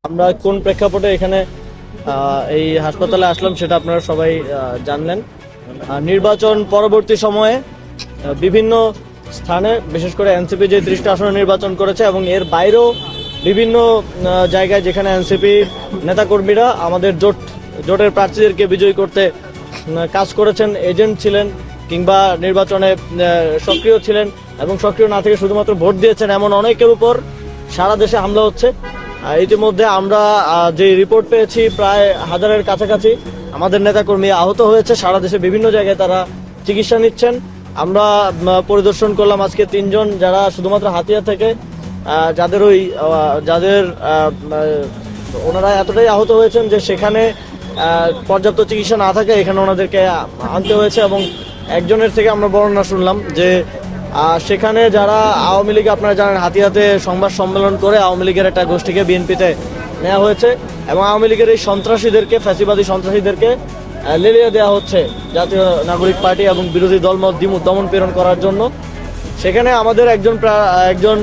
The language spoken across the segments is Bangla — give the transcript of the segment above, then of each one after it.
আমরা কোন প্রেক্ষাপটে এখানে এই হাসপাতালে আসলাম সেটা আপনারা সবাই জানলেন। নির্বাচন পরবর্তী সময়ে বিভিন্ন স্থানে বিশেষ করে এনসিপি যে 30টা আসনে নির্বাচন করেছে এবং এর বাইরেও বিভিন্ন জায়গায় যেখানে এনসিপি নেতাকর্মীরা আমাদের জোটের প্রার্থীদেরকে বিজয়ী করতে কাজ করেছেন, এজেন্ট ছিলেন কিংবা নির্বাচনে সক্রিয় ছিলেন এবং সক্রিয় না থেকে শুধুমাত্র ভোট দিয়েছেন, এমন অনেকের উপর সারা দেশে হামলা হচ্ছে। ইতিমধ্যে আমরা যে রিপোর্ট পেয়েছি প্রায় 1000-এর কাছাকাছি আমাদের নেতাকর্মী আহত হয়েছে। সারা দেশে বিভিন্ন জায়গায় তারা চিকিৎসা নিচ্ছেন। আমরা পরিদর্শন করলাম আজকে 3 জন যারা শুধুমাত্র হাতিয়া থেকে যাদের ওনারা এতটাই আহত হয়েছেন যে সেখানে পর্যাপ্ত চিকিৎসা না থাকে এখানে ওনাদেরকে আনতে হয়েছে। এবং একজনের থেকে আমরা বর্ণনা শুনলাম যে সেখানে যারা আওয়ামী লীগ, আপনারা জানেন হাতিয়াতে সংবাদ সম্মেলন করে আওয়ামী লীগের একটা গোষ্ঠীকে বিএনপিতে নেওয়া হয়েছে এবং আওয়ামী লীগের এই সন্ত্রাসীদেরকে, ফ্যাসিবাদী সন্ত্রাসীদেরকে লেলিয়ে দেওয়া হচ্ছে জাতীয় নাগরিক পার্টি এবং বিরোধী দলমত দমন পীড়ন করার জন্য। সেখানে আমাদের একজন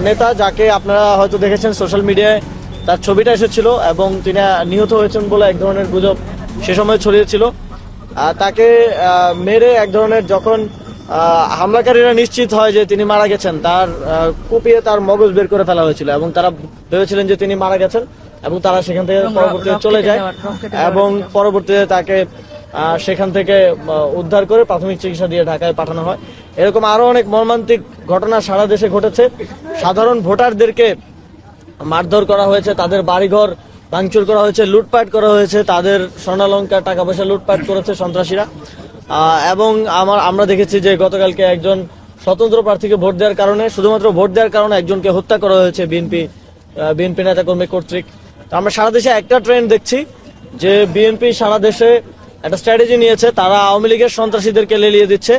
নেতা, যাকে আপনারা হয়তো দেখেছেন সোশ্যাল মিডিয়ায়, তার ছবিটা এসেছিল এবং তিনি নিহত হয়েছেন বলে এক ধরনের গুজব সে সময় ছড়িয়েছিল। তাকে মেরে এক ধরনের, যখন হামলাকারীরা নিশ্চিত হয় যে তিনি মারা গেছেন, তার কুপিয়ে তার মগজ বের করে ফেলা হয়েছিল এবং তারা ভেবেছিলেন যে তিনি মারা গেছেন এবং তারা সেখান থেকে পরবর্তীতে চলে যায় এবং পরবর্তীতে তাকে সেখান থেকে উদ্ধার করে প্রাথমিক চিকিৎসা দিয়ে ঢাকায় পাঠানো হয়। এরকম আরো অনেক মর্মান্তিক ঘটনা সারা দেশে ঘটেছে। সাধারণ ভোটারদেরকে মারধর করা হয়েছে, তাদের বাড়িঘর ভাঙচুর করা হয়েছে, লুটপাট করা হয়েছে, তাদের স্বর্ণালংকার টাকা পয়সা লুটপাট করেছে সন্ত্রাসীরা। এবং আমরা দেখেছি যে গতকালকে একজন স্বতন্ত্র প্রার্থীকে ভোট দেওয়ার কারণে, শুধুমাত্র ভোট দেওয়ার কারণে একজনকে হত্যা করা হয়েছে বিএনপি নেতাকর্মী কর্তৃক। আমরা সারা দেশে একটা ট্রেন্ড দেখছি যে বিএনপি সারা দেশে একটা স্ট্র্যাটেজি নিয়েছে, তারা আওয়ামী লীগের সন্ত্রাসীদেরকে লেলিয়ে দিচ্ছে।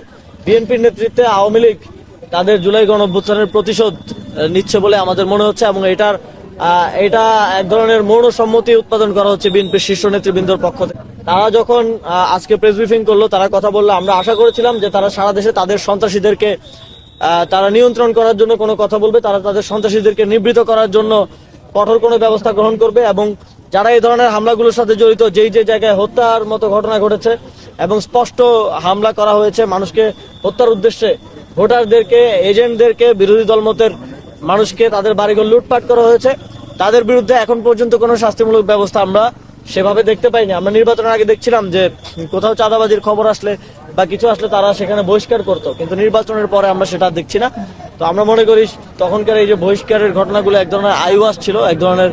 বিএনপির নেতৃত্বে আওয়ামী লীগ তাদের জুলাই গণঅভ্যুত্থানের প্রতিশোধ নিচ্ছে বলে আমাদের মনে হচ্ছে এবং এটা এক ধরনের মৌন সম্মতি উৎপাদন করা হচ্ছে বিএনপির শীর্ষ নেতৃবৃন্দর পক্ষ থেকে। তারা যখন আজকে প্রেস ব্রিফিং করলো, তারা কথা বললো, আমরা আশা করেছিলাম যে তারা সারা দেশে তাদের সন্ত্রাসীদেরকে তারা নিয়ন্ত্রণ করার জন্য কোনো কথা বলবে, তারা তাদের সন্ত্রাসীদেরকে নিবৃত করার জন্য কঠোর কোনো ব্যবস্থা গ্রহণ করবে এবং যারা এই ধরনের হামলাগুলোর সাথে জড়িত, যে জায়গায় হত্যার মতো ঘটনা ঘটেছে এবং স্পষ্ট হামলা করা হয়েছে মানুষকে হত্যার উদ্দেশ্যে, ভোটারদেরকে, এজেন্টদেরকে, বিরোধী দলমতের মানুষকে তাদের বাড়িঘর লুটপাট করা হয়েছে, তাদের বিরুদ্ধে এখন পর্যন্ত কোনো শাস্তিমূলক ব্যবস্থা আমরা সেভাবে দেখতে পাইনি। আমরা নির্বাচনের আগে দেখছিলাম যে কোথাও চাঁদাবাজির খবর আসলে বা কিছু আসলে তারা সেখানে বহিষ্কার করতো, কিন্তু নির্বাচনের পরে আমরা সেটা দেখছি না। তো আমরা মনে করি তখনকার এই যে বহিষ্কারের ঘটনাগুলো এক ধরনের আইওয়াস ছিল, এক ধরনের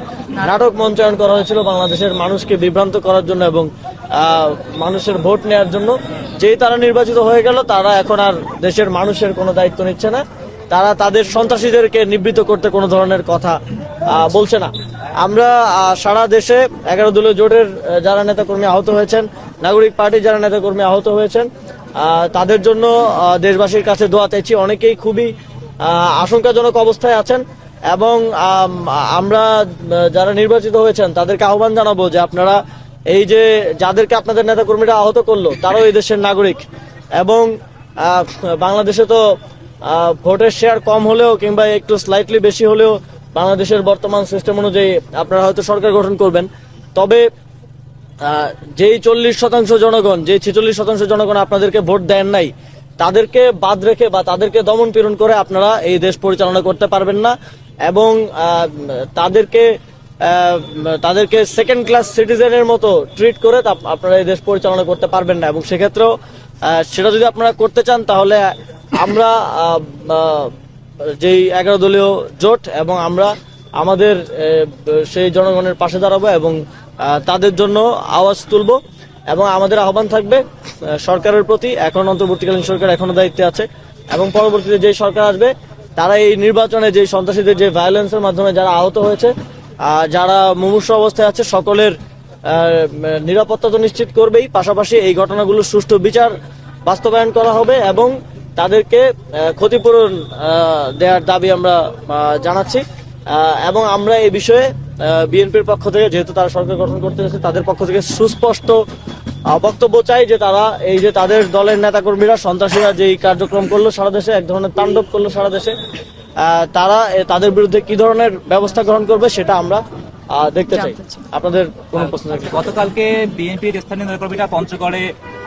নাটক মঞ্চায়ন করা হয়েছিল বাংলাদেশের মানুষকে বিভ্রান্ত করার জন্য এবং মানুষের ভোট নেওয়ার জন্য। যেই তারা নির্বাচিত হয়ে গেল, তারা এখন আর দেশের মানুষের কোনো দায়িত্ব নিচ্ছে না, তারা তাদের সন্ত্রাসীদেরকে নিবৃত করতে কোনো ধরনের কথা বলছে না। আমরা সারা দেশে 11 দলীয় জোটের যারা নেতাকর্মী আহত হয়েছেন, নাগরিক পার্টির যারা নেতাকর্মী আহত হয়েছেন, তাদের জন্য দেশবাসীর কাছে দোয়া চাইছি। অনেকেই খুবই আশঙ্কাজনক অবস্থায় আছেন এবং আমরা যারা নির্বাচিত হয়েছেন তাদেরকে আহ্বান জানাবো যে আপনারা এই যে যাদেরকে আপনাদের নেতাকর্মীরা আহত করলো, তারাও এই দেশের নাগরিক এবং বাংলাদেশে তো ভোটের শেয়ার কম হলেও কিংবা একটু স্লাইটলি বেশি হলেও বাংলাদেশের বর্তমান সিস্টেম অনুযায়ী আপনারা হয়তো সরকার গঠন করবেন, তবে যেই 40% জনগণ, যেই 46% জনগণ আপনাদেরকে ভোট দেন নাই, তাদেরকে বাদ রেখে বা তাদেরকে দমন পীড়ন করে আপনারা এই দেশ পরিচালনা করতে পারবেন না এবং তাদেরকে সেকেন্ড ক্লাস সিটিজেনের মতো ট্রিট করে আপনারা এই দেশ পরিচালনা করতে পারবেন না। এবং সেক্ষেত্রেও সেটা যদি আপনারা করতে চান, তাহলে আমরা যেই 11 দলীয় জোট এবং আমরা আমাদের সেই জনগণের পাশে দাঁড়াবো এবং তাদের জন্য আওয়াজ তুলবো এবং আমাদের আহ্বান থাকবে সরকারের প্রতি। এখন অন্তর্বর্তীকালীন সরকার এখনো দায়িত্বে আছে এবং পরবর্তীতে যে সরকার আসবে, তারা এই নির্বাচনে যে সন্ত্রাসীদের যে ভায়োলেন্সের মাধ্যমে যারা আহত হয়েছে, যারা মুমূর্ষু অবস্থায় আছে, সকলের নিরাপত্তা তো নিশ্চিত করবেই, পাশাপাশি এই ঘটনাগুলোর সুষ্ঠু বিচার বাস্তবায়ন করা হবে এবং তাদেরকে ক্ষতিপূরণ দেওয়ার দাবি আমরা জানাচ্ছি। এবং আমরা এই বিষয়ে বিএনপির পক্ষ থেকে, যেহেতু তারা সরকার গঠন করতে যাচ্ছে, তাদের পক্ষ থেকে সুস্পষ্ট বক্তব্য চাই যে তারা এই যে তাদের দলের নেতাকর্মীরা, সন্ত্রাসীরা যেই কার্যক্রম করলো সারা দেশে, এক ধরনের তাণ্ডব করলো সারা দেশে, তাদের বিরুদ্ধে কি ধরনের ব্যবস্থা গ্রহণ করবে সেটা আমরা দেখতে চাই। আপনাদের কোন প্রশ্ন থাকলে? গতকালকে বিএনপির স্থানীয় নেতাকর্মীরা পঞ্চগড়ে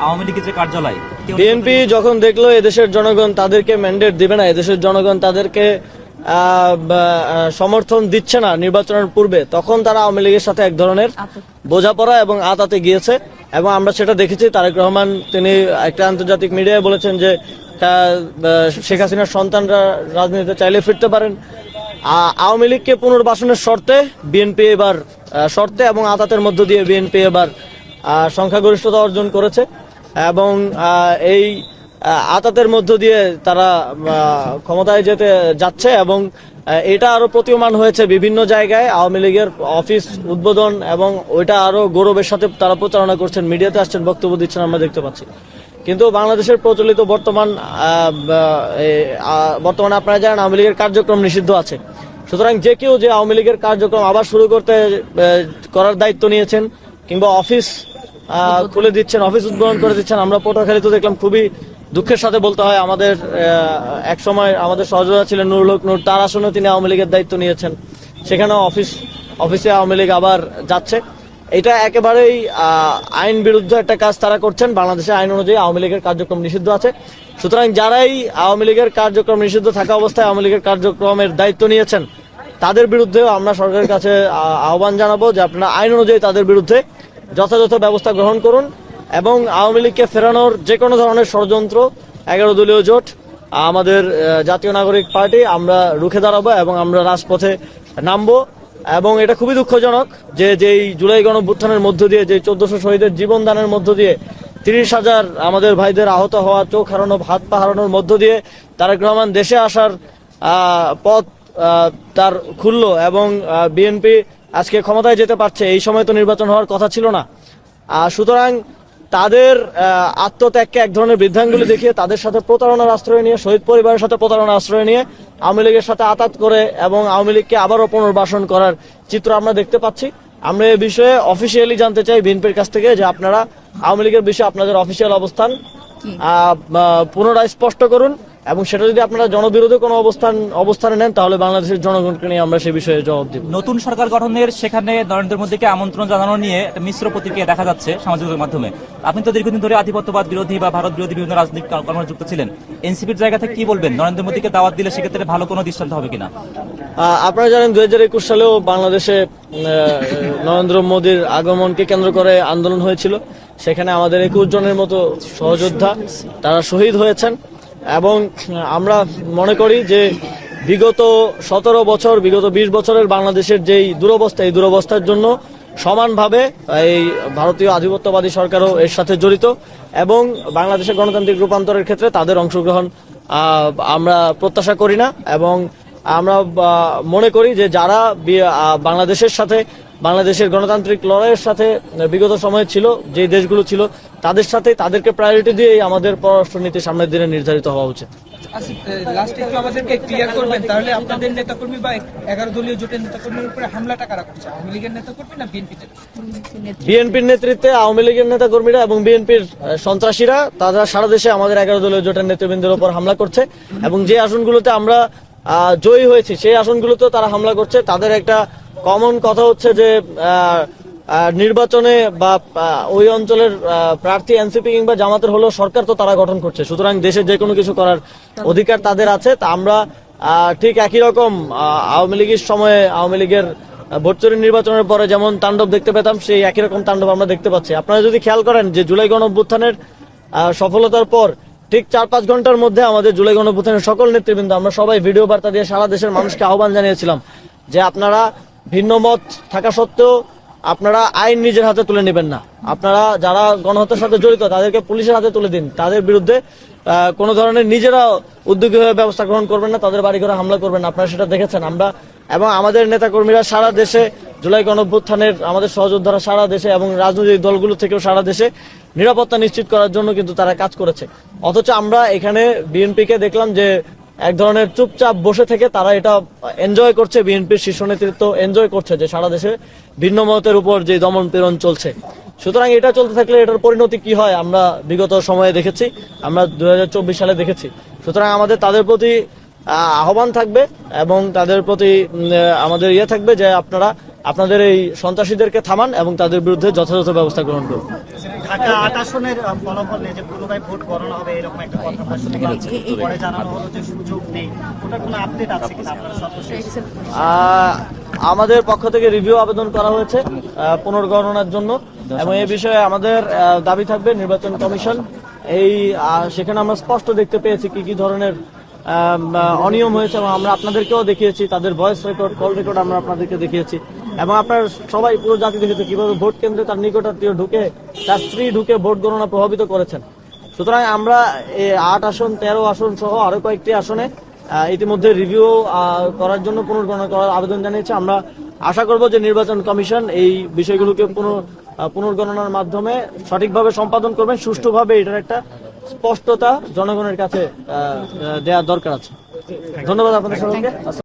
আওয়ামী লীগের যে কার্যালয়, বিএনপি যখন দেখলো এদেশের জনগণ তাদেরকে ম্যান্ডেট দিবে না, এদেশের জনগণ তাদেরকে সমর্থন দিচ্ছে না নির্বাচনের পূর্বে, তখন তারা আওয়ামী লীগের সাথে এক ধরনের বোঝাপড়া এবং আতাতে গিয়েছে। এবং আমরা সেটা দেখেছি। তারেক রহমান তিনি একটা আন্তর্জাতিক মিডিয়ায় বলেছেন যে শেখ হাসিনার সন্তানরা রাজনীতিতে চাইলে ফিরতে পারেন। আওয়ামী লীগকে পুনর্বাসনের শর্তে বিএনপি এবার শর্তে এবং আতাতের মধ্য দিয়ে বিএনপি এবার সংখ্যাগরিষ্ঠতা অর্জন করেছে এবং এই আতাতের মধ্য দিয়ে তারা ক্ষমতায় যেতে যাচ্ছে এবং এটা আরো প্রতীয়মান হয়েছে বিভিন্ন জায়গায়। আওয়ামী লীগের অফিস উদ্বোধন এবং ওইটা আরো গৌরবের সাথে তারা প্রচারণা করছেন, মিডিয়াতে আসছেন, বক্তব্য দিচ্ছেন, আমরা দেখতে পাচ্ছি। কিন্তু বাংলাদেশের প্রচলিত বর্তমানে আপনারা জানেন আওয়ামী লীগের কার্যক্রম নিষিদ্ধ আছে। সুতরাং যে কেউ যে আওয়ামী লীগের কার্যক্রম আবার শুরু করার দায়িত্ব নিয়েছেন কিংবা অফিস খুলে দিচ্ছেন, অফিস উদ্বোধন করে দিচ্ছেন, আমরা পটুয়াখালীতে দেখলাম। খুবই দুঃখের সাথে বলতে হয়, আমাদের এক সময় আমাদের সহযোগিতা ছিলেন নুরুল হক নূর, তার আসনে তিনি আওয়ামী লীগের দায়িত্ব নিয়েছেন, সেখানেও অফিসে আওয়ামী লীগ আবার যাচ্ছে। এটা একেবারেই আইন বিরুদ্ধ একটা কাজ তারা করছেন। বাংলাদেশের আইন অনুযায়ী আওয়ামী লীগের কার্যক্রম নিষিদ্ধ আছে। সুতরাং যারাই আওয়ামী লীগের কার্যক্রম নিষিদ্ধ থাকা অবস্থায় আওয়ামী লীগের কার্যক্রমের দায়িত্ব নিয়েছেন তাদের বিরুদ্ধেও আমরা সরকারের কাছে আহ্বান জানাবো যে আপনারা আইন অনুযায়ী তাদের বিরুদ্ধে যথাযথ ব্যবস্থা গ্রহণ করুন এবং আওয়ামী লীগকে ফেরানোর যে কোনো ধরনের ষড়যন্ত্র 11 দলীয় জোট, আমাদের জাতীয় নাগরিক পার্টি, আমরা রুখে দাঁড়াবো এবং আমরা রাজপথে নামবো। এবং এটা খুবই দুঃখজনক যে যেই জুলাই গণঅভ্যুত্থানের মধ্য দিয়ে, যে 1400 শহীদের জীবন দানের মধ্য দিয়ে 30,000 আমাদের ভাইদের আহত হওয়া, চোখ হারানো, হাত পা হারানোর মধ্য দিয়ে তারেক রহমান দেশে আসার পথ তার খুললো এবং বিএনপি আজকে ক্ষমতায় যেতে পারছে। এই সময় তো নির্বাচন হওয়ার কথা ছিল না। সুতরাং তাদের আত্মত্যাগকে এক ধরনের বৃদ্ধাঙ্গুলি দেখিয়ে তাদের সাথে প্রতারণার আশ্রয় নিয়ে, শহীদ পরিবারের সাথে প্রতারণার আশ্রয় নিয়ে আওয়ামী লীগের সাথে আতাত করে এবং আওয়ামী লীগকে আবারও পুনর্বাসন করার চিত্র আমরা দেখতে পাচ্ছি। আমরা এই বিষয়ে অফিসিয়ালি জানতে চাই বিএনপির কাছ থেকে যে আপনারা আওয়ামী লীগের বিষয়ে আপনাদের অফিসিয়াল অবস্থান পুনরায় স্পষ্ট করুন এবং সেটা যদি আপনারা জনবিরোধী কোনো অবস্থানে নেন তাহলে বাংলাদেশের জনগণকে নিয়ে আমরা সে বিষয়ে জবাব দিব। নতুন সরকার গঠনের সেখানে নরেন্দ্র মোদীকে আমন্ত্রণ জানানো নিয়ে একটা মিশ্র প্রতিক্রিয়া দেখা যাচ্ছে সামাজিক মাধ্যমে। আপনি তো দীর্ঘদিন ধরে আধিপত্যবাদ বিরোধী বা ভারত বিরোধী বিভিন্ন রাজনৈতিক কর্মসূচিতে যুক্ত ছিলেন, এনসিপির জায়গা থেকে কি বলবেন? নরেন্দ্র মোদীকে দাওয়াত দিলে সেক্ষেত্রে ভালো কোনো দৃষ্টান্ত হবে কিনা? আপনারা জানেন 2021 সালেও বাংলাদেশে নরেন্দ্র মোদীর আগমনকে কেন্দ্র করে আন্দোলন হয়েছিল। সেখানে আমাদের 21 জনের মতো সহযোদ্ধা তারা শহীদ হয়েছেন এবং আমরা মনে করি যে বিগত 17 বছর, বিগত 20 বছরের বাংলাদেশের যেই দুরবস্থা, এই দুরবস্থার জন্য সমানভাবে এই ভারতীয় আধিপত্যবাদী সরকারও এর সাথে জড়িত এবং বাংলাদেশের গণতান্ত্রিক রূপান্তরের ক্ষেত্রে তাদের অংশগ্রহণ আমরা প্রত্যাশা করি না। এবং আমরা মনে করি যে যারা বাংলাদেশের সাথে, বাংলাদেশের গণতান্ত্রিক লড়াইয়ের সাথে বিগত সময়ে ছিল, যে দেশগুলো ছিল তাদের সাথে, তাদেরকে প্রায়োরিটি দিয়ে আমাদের পররাষ্ট্রনীতি সামনের দিনে নির্ধারিত হওয়া উচিত। লাস্টে একটু আমাদেরকে ক্লিয়ার করবেন তাহলে আপনাদের নেতাকর্মী বা 11 দলীয় জোটের নেতাকর্মীর উপরে হামলাটা কারা করছে? আওয়ামী লীগের নেতাকর্মী না বিএনপির নেতৃত্বে আওয়ামী লীগের নেতাকর্মীরা এবং বিএনপির সন্ত্রাসীরা তারা সারা দেশে আমাদের 11 দলীয় জোটের নেতৃবৃন্দের উপর হামলা করছে এবং যে আসনগুলোতে আমরা জয়ী হয়েছি সেই আসনগুলোতেও তারা হামলা করছে। তাদের একটা কমন কথা হচ্ছে যে নির্বাচনে বা ওই অঞ্চলের প্রার্থী এনসিপি কিংবা জামাতের হলেও সরকার তো তারা গঠন করছে, সুতরাং দেশে যে কোনো কিছু করার অধিকার তাদের আছে। তা আমরা ঠিক একই রকম আওয়ামী লীগের সময়ে, আওয়ামী লীগের ভোট চুরি নির্বাচনের পরে যেমন তাণ্ডব দেখতে পেতাম, সেই একই রকম তাণ্ডব আমরা দেখতে পাচ্ছি। আপনারা যদি খেয়াল করেন যে জুলাই গণঅভ্যুত্থানের সফলতার পর ঠিক 4-5 ঘন্টার মধ্যে আমাদের জুলাই গণঅভ্যুত্থানের সকল নেতৃবৃন্দ আমরা সবাই ভিডিও বার্তা দিয়ে সারা দেশের মানুষকে আহ্বান জানিয়েছিলাম যে আপনারা ভিন্ন মত থাকা সত্ত্বেও আপনারা আইন নিজের হাতে তুলে নেবেন না, আপনারা যারা গণহত্যার সাথে জড়িত তাদেরকে পুলিশের হাতে তুলে দিন, তাদের বিরুদ্ধে কোনো ধরনের নিজেরা উদ্যোগী হয়ে ব্যবস্থা গ্রহণ করবেন না, তাদের বাড়ি ঘরে হামলা করবেন না। আপনারা সেটা দেখেছেন। আমরা এবং আমাদের নেতাকর্মীরা সারা দেশে জুলাই গণঅভ্যুত্থানের, আমাদের সহযোদ্ধারা সারা দেশে এবং রাজনৈতিক দলগুলো থেকেও সারা দেশে নিরাপত্তা নিশ্চিত করার জন্য কিন্তু তারা কাজ করেছে। অথচ আমরা এখানে বিএনপিকে দেখলাম যে এক ধরনের চুপচাপ বসে থেকে তারা এটা এনজয় করছে, বিএনপির শীর্ষ নেতৃত্ব এনজয় করছে যে সারা দেশে ভিন্ন মতের উপর যে দমন পীড়ন চলছে। সুতরাং এটা চলতে থাকলে এটার পরিণতি কি হয় আমরা বিগত সময়ে দেখেছি, আমরা 2024 সালে দেখেছি। সুতরাং আমাদের তাদের প্রতি আহ্বান থাকবে এবং তাদের প্রতি আমাদের থাকবে যে আপনারা আপনাদের এই সন্ত্রাসীদেরকে থামান এবং তাদের বিরুদ্ধে যথাযথ ব্যবস্থা গ্রহণ করুন। ঢাকা 8 আসনের ফলাফল নিয়ে যে পুনরায় ভোট গণনা হবে এরকম একটা কথা আমরা শুনতে পাচ্ছি। পরে জানানো হলো যে সুযোগ নেই, ওটার কোনো আপডেট আছে কিনা আপনারা সর্বশেষ? আমাদের পক্ষ থেকে রিভিউ আবেদন করা হয়েছে পুনর্গণনার জন্য এবং এই বিষয়ে আমাদের দাবি থাকবে নির্বাচন কমিশন সেখানে আমরা স্পষ্ট দেখতে পেয়েছি কি কি ধরনের অনিয়ম হয়েছে এবং আমরা আপনাদেরকেও দেখিয়েছি, তাদের ভয়েস রেকর্ড কল রেকর্ড আমরা আপনাদেরকে দেখিয়েছি এবং আপনার সবাই পুরো জাতি দেখেছে কিভাবে ভোট কেন্দ্রে তার নিকটাত্মীয় ঢুকে তার স্ত্রী ঢুকে ভোট গণনা প্রভাবিত করেছেন। সুতরাং আমরা 8 আসন 13 আসন সহ আরো কয়েকটি আসনে ইতিমধ্যে রিভিউ করার জন্য পুনর্গণনা করার আবেদন জানিয়েছে। আমরা আশা করব যে নির্বাচন কমিশন এই বিষয়গুলোকে পুনর্গণনার মাধ্যমে সঠিকভাবে সম্পাদন করবেন, সুষ্ঠুভাবে এটার একটা স্পষ্টতা জনগণের কাছে দেওয়ার দরকার আছে। ধন্যবাদ আপনাদের সবাইকে।